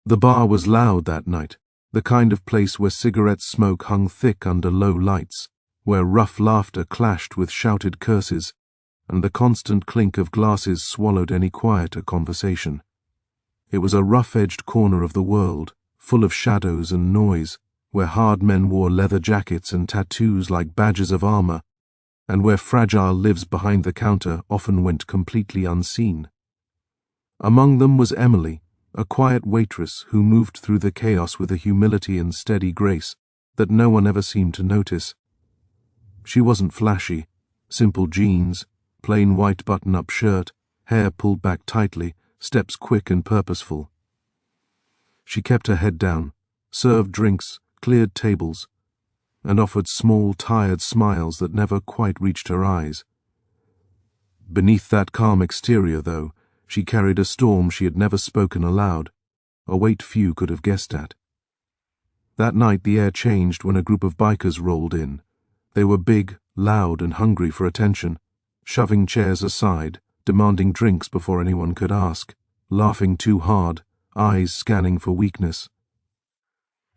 The bar was loud that night, the kind of place where cigarette smoke hung thick under low lights, where rough laughter clashed with shouted curses, and the constant clink of glasses swallowed any quieter conversation. It was a rough-edged corner of the world, full of shadows and noise, where hard men wore leather jackets and tattoos like badges of armor, and where fragile lives behind the counter often went completely unseen. Among them was Emily, a quiet waitress who moved through the chaos with a humility and steady grace that no one ever seemed to notice. She wasn't flashy: simple jeans, plain white button-up shirt, hair pulled back tightly, steps quick and purposeful. She kept her head down, served drinks, cleared tables, and offered small, tired smiles that never quite reached her eyes. Beneath that calm exterior, though, she carried a storm she had never spoken aloud, a weight few could have guessed at. That night the air changed when a group of bikers rolled in. They were big, loud, and hungry for attention, shoving chairs aside, demanding drinks before anyone could ask, laughing too hard, eyes scanning for weakness.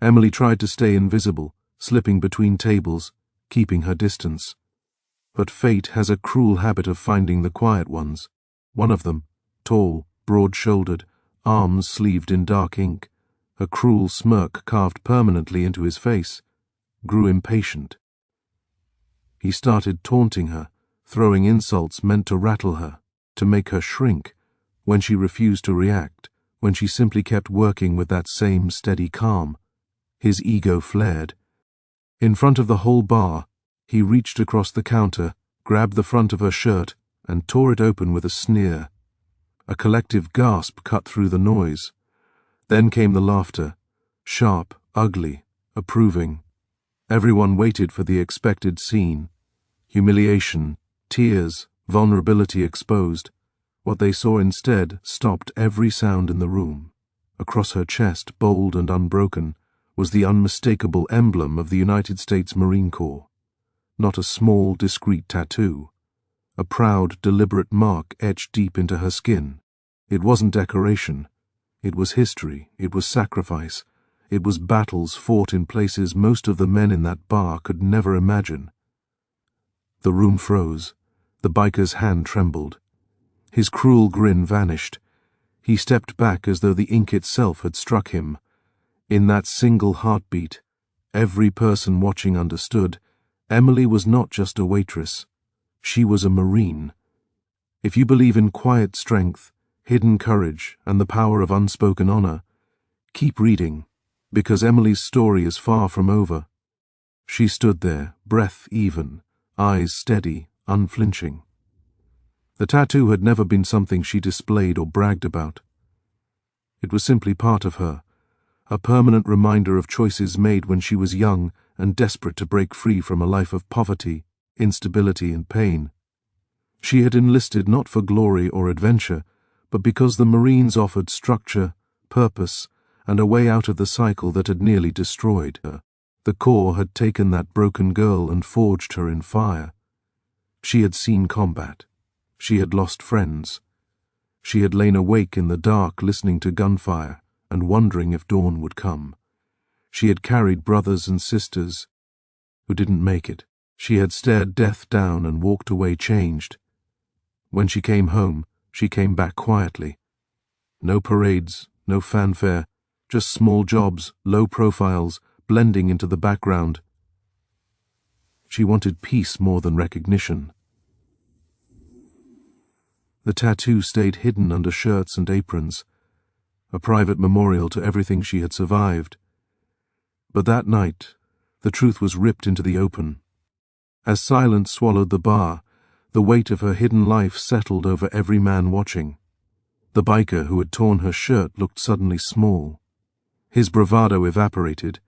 Emily tried to stay invisible, slipping between tables, keeping her distance. But fate has a cruel habit of finding the quiet ones. One of them, tall, broad-shouldered, arms sleeved in dark ink, a cruel smirk carved permanently into his face, grew impatient. He started taunting her, throwing insults meant to rattle her, to make her shrink, when she refused to react, when she simply kept working with that same steady calm. His ego flared. In front of the whole bar, he reached across the counter, grabbed the front of her shirt, and tore it open with a sneer. A collective gasp cut through the noise. Then came the laughter, sharp, ugly, approving. Everyone waited for the expected scene. Humiliation, tears, vulnerability exposed. What they saw instead stopped every sound in the room. Across her chest, bold and unbroken, was the unmistakable emblem of the United States Marine Corps. Not a small, discreet tattoo. A proud, deliberate mark etched deep into her skin. It wasn't decoration. It was history. It was sacrifice. It was battles fought in places most of the men in that bar could never imagine. The room froze. The biker's hand trembled. His cruel grin vanished. He stepped back as though the ink itself had struck him. In that single heartbeat, every person watching understood, Emily was not just a waitress. She was a Marine. If you believe in quiet strength, hidden courage, and the power of unspoken honor, keep reading, because Emily's story is far from over. She stood there, breath even, eyes steady, unflinching. The tattoo had never been something she displayed or bragged about. It was simply part of her, a permanent reminder of choices made when she was young and desperate to break free from a life of poverty, instability, and pain. She had enlisted not for glory or adventure, but because the Marines offered structure, purpose, and a way out of the cycle that had nearly destroyed her. The Corps had taken that broken girl and forged her in fire. She had seen combat. She had lost friends. She had lain awake in the dark listening to gunfire and wondering if dawn would come. She had carried brothers and sisters who didn't make it. She had stared death down and walked away changed. When she came home, she came back quietly. No parades, no fanfare, just small jobs, low profiles, blending into the background. She wanted peace more than recognition. The tattoo stayed hidden under shirts and aprons, a private memorial to everything she had survived. But that night, the truth was ripped into the open. As silence swallowed the bar, the weight of her hidden life settled over every man watching. The biker who had torn her shirt looked suddenly small. His bravado evaporated.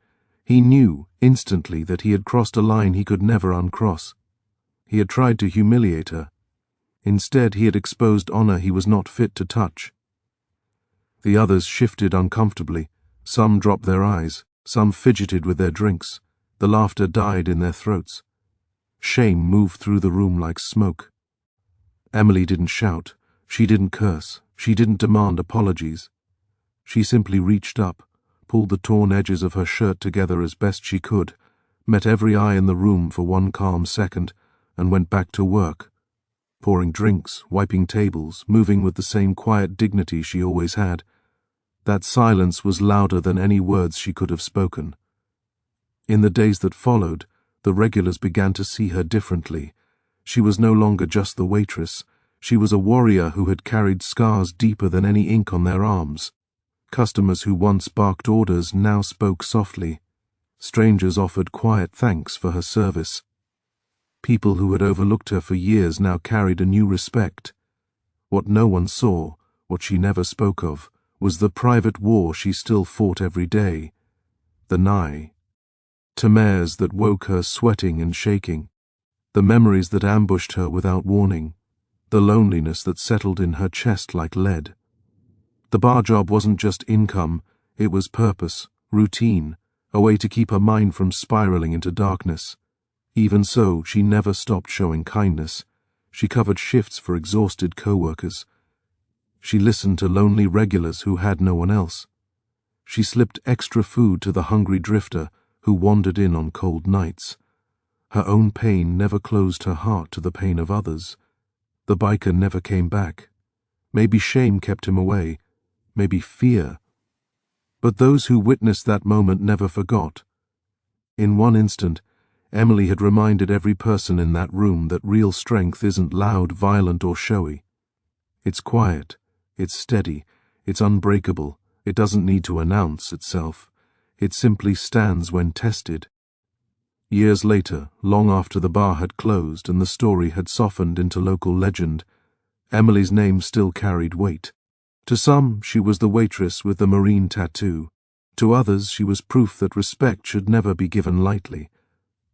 He knew instantly that he had crossed a line he could never uncross. He had tried to humiliate her. Instead, he had exposed honor he was not fit to touch. The others shifted uncomfortably. Some dropped their eyes. Some fidgeted with their drinks. The laughter died in their throats. Shame moved through the room like smoke. Emily didn't shout. She didn't curse. She didn't demand apologies. She simply reached up, pulled the torn edges of her shirt together as best she could, met every eye in the room for one calm second, and went back to work, pouring drinks, wiping tables, moving with the same quiet dignity she always had. That silence was louder than any words she could have spoken. In the days that followed, the regulars began to see her differently. She was no longer just the waitress. She was a warrior who had carried scars deeper than any ink on their arms. Customers who once barked orders now spoke softly. Strangers offered quiet thanks for her service. People who had overlooked her for years now carried a new respect. What no one saw, what she never spoke of, was the private war she still fought every day. The nightmares that woke her sweating and shaking. The memories that ambushed her without warning. The loneliness that settled in her chest like lead. The bar job wasn't just income, it was purpose, routine, a way to keep her mind from spiraling into darkness. Even so, she never stopped showing kindness. She covered shifts for exhausted co-workers. She listened to lonely regulars who had no one else. She slipped extra food to the hungry drifter who wandered in on cold nights. Her own pain never closed her heart to the pain of others. The biker never came back. Maybe shame kept him away, maybe fear. But those who witnessed that moment never forgot. In one instant, Emily had reminded every person in that room that real strength isn't loud, violent, or showy. It's quiet, it's steady, it's unbreakable, it doesn't need to announce itself. It simply stands when tested. Years later, long after the bar had closed and the story had softened into local legend, Emily's name still carried weight. To some, she was the waitress with the marine tattoo. To others, she was proof that respect should never be given lightly.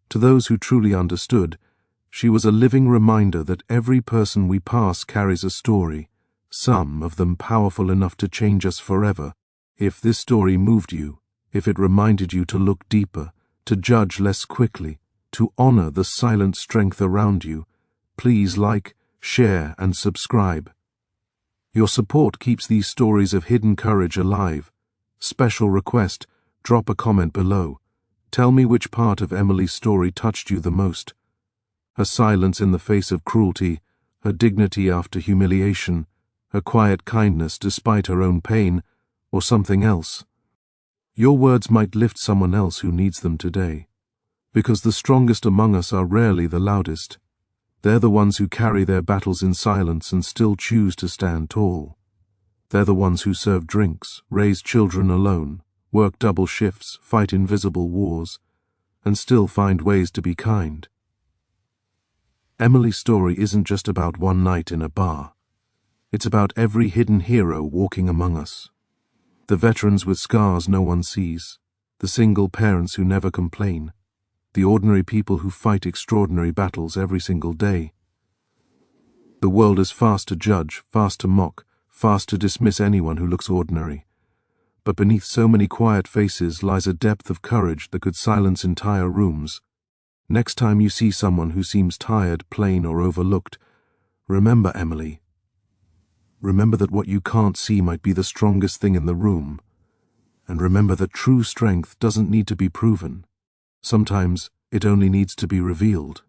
To those who truly understood, she was a living reminder that every person we pass carries a story, some of them powerful enough to change us forever. If this story moved you, if it reminded you to look deeper, to judge less quickly, to honor the silent strength around you, please like, share, and subscribe. Your support keeps these stories of hidden courage alive. Special request, drop a comment below. Tell me which part of Emily's story touched you the most. Her silence in the face of cruelty, her dignity after humiliation, her quiet kindness despite her own pain, or something else. Your words might lift someone else who needs them today. Because the strongest among us are rarely the loudest. They're the ones who carry their battles in silence and still choose to stand tall. They're the ones who serve drinks, raise children alone, work double shifts, fight invisible wars, and still find ways to be kind. Emily's story isn't just about one night in a bar. It's about every hidden hero walking among us. The veterans with scars no one sees, the single parents who never complain, the ordinary people who fight extraordinary battles every single day. The world is fast to judge, fast to mock, fast to dismiss anyone who looks ordinary. But beneath so many quiet faces lies a depth of courage that could silence entire rooms. Next time you see someone who seems tired, plain, or overlooked, remember Emily. Remember that what you can't see might be the strongest thing in the room. And remember that true strength doesn't need to be proven. Sometimes it only needs to be revealed.